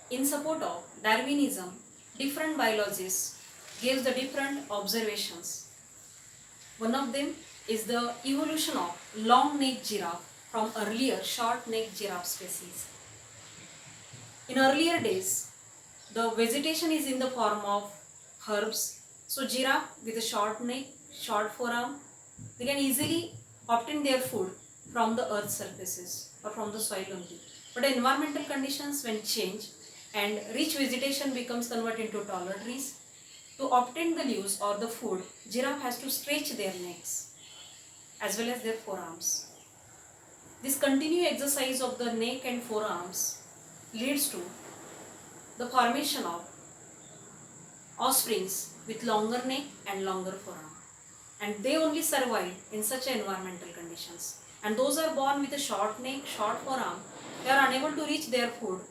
In support of Darwinism, different biologists gave the different observations. One of them is the evolution of long-necked giraffe from earlier short-necked giraffe species. In earlier days, the vegetation is in the form of herbs. So giraffe with a short neck, short forearm, they can easily obtain their food from the earth surfaces or from the soil only. But environmental conditions when change and rich vegetation becomes converted into taller trees, to obtain the leaves or the food, giraffe has to stretch their necks as well as their forearms. This continued exercise of the neck and forearms leads to the formation of offsprings with longer neck and longer forearm. And they only survive in such environmental conditions. And those are born with a short neck, short forearm, they are unable to reach their food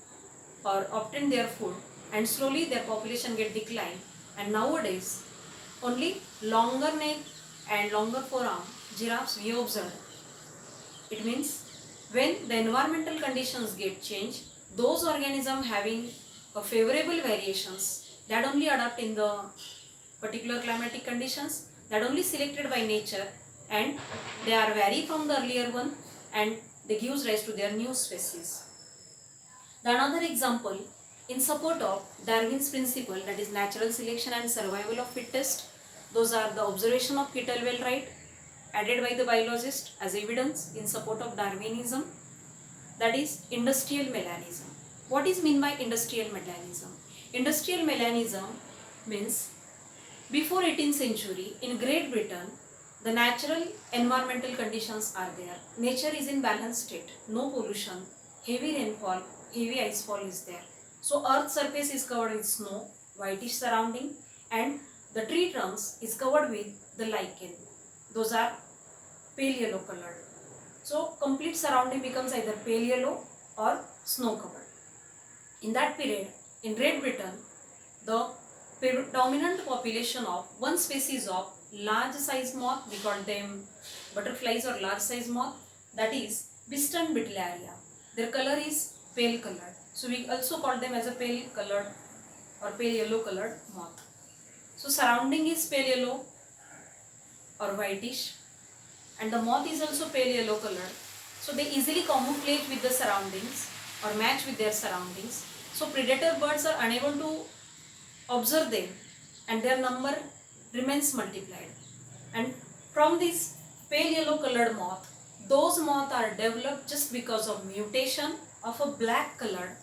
or obtain their food, and slowly their population get declined. And nowadays, only longer neck and longer forearm giraffes we observe. It means when the environmental conditions get changed, those organisms having a favorable variations that only adapt in the particular climatic conditions, that only selected by nature, and they are vary from the earlier one, and they gives rise to their new species. The another example in support of Darwin's principle, that is natural selection and survival of fittest, those are the observation of Kittel-Wainwright added by the biologist as evidence in support of Darwinism, that is industrial melanism. What is meant by industrial melanism? Industrial melanism means before 18th century in Great Britain, the natural environmental conditions are there. Nature is in balanced state, no pollution, heavy rainfall, heavy icefall is there. So earth surface is covered with snow, whitish surrounding, and the tree trunks is covered with the lichen. Those are pale yellow colored. So complete surrounding becomes either pale yellow or snow covered. In that period, in Great Britain, the predominant population of one species of large size moth, we call them butterflies or large size moth, that is Biston Beetleria. Their color is pale colored. So we also call them as a pale colored or pale yellow colored moth. So surrounding is pale yellow or whitish, and the moth is also pale yellow colored. So they easily camouflage with the surroundings or match with their surroundings. So predator birds are unable to observe them, and their number remains multiplied. And from this pale yellow colored moth, those moths are developed just because of mutation of a black color.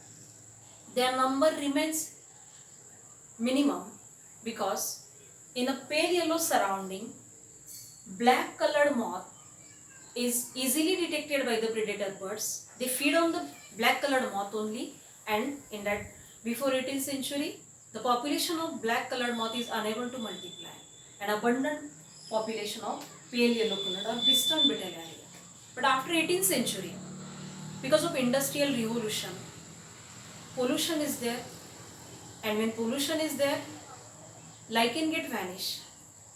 Their number remains minimum because in a pale yellow surrounding, black colored moth is easily detected by the predator birds. They feed on the black colored moth only, and in that before 18th century, the population of black colored moth is unable to multiply. An abundant population of pale yellow colored or Biston Beetleria. But after 18th century, because of industrial revolution, pollution is there, and when pollution is there, lichen get vanish.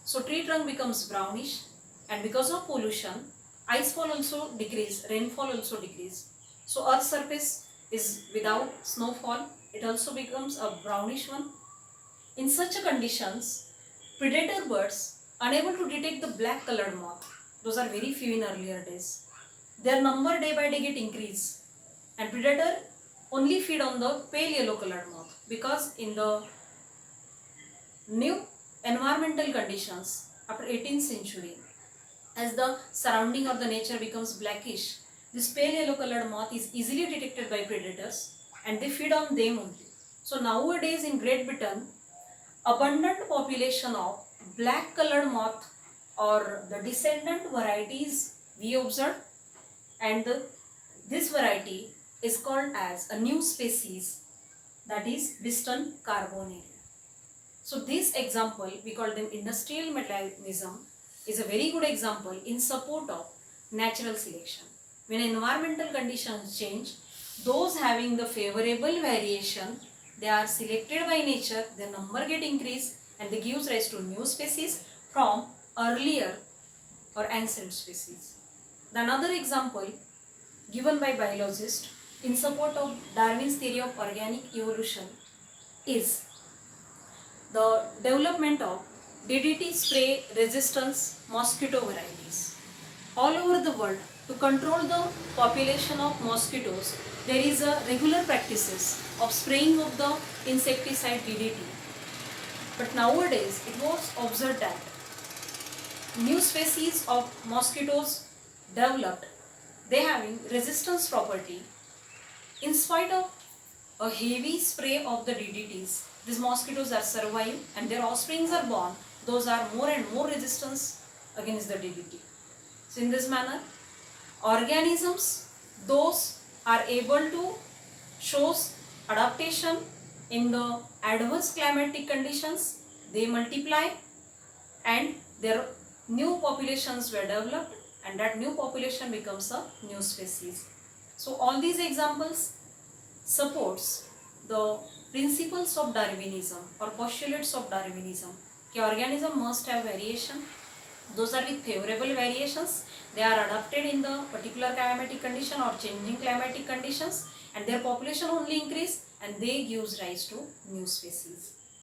So tree trunk becomes brownish, and because of pollution, icefall also decrease, rainfall also decrease. So earth surface is without snowfall, it also becomes a brownish one. In such conditions, predator birds unable to detect the black colored moth, those are very few in earlier days, their number day by day get increased, and predator only feed on the pale yellow colored moth, because in the new environmental conditions after 18th century, as the surrounding or the nature becomes blackish, this pale yellow colored moth is easily detected by predators and they feed on them only. So nowadays in Great Britain, abundant population of black colored moth or the descendant varieties we observe, and this variety is called as a new species, that is Biston carbonaria. So this example, we call them industrial melanism, is a very good example in support of natural selection. When environmental conditions change, those having the favorable variation, they are selected by nature, their number get increased, and they gives rise to new species from earlier or ancient species. The another example given by biologist in support of Darwin's theory of organic evolution is the development of DDT spray resistance mosquito varieties. All over the world, to control the population of mosquitoes, there is a regular practices of spraying of the insecticide DDT. But nowadays, it was observed that new species of mosquitoes developed, they having resistance property. In spite of a heavy spray of the DDTs, these mosquitoes are survive and their offsprings are born. Those are more and more resistance against the DDT. So in this manner, organisms, those are able to shows adaptation in the adverse climatic conditions, they multiply and their new populations were developed and that new population becomes a new species. So all these examples supports the principles of Darwinism or postulates of Darwinism. कि organism must have variation. Those are with favorable variations. They are adapted in the particular climatic condition or changing climatic conditions and their population only increase and they gives rise to new species.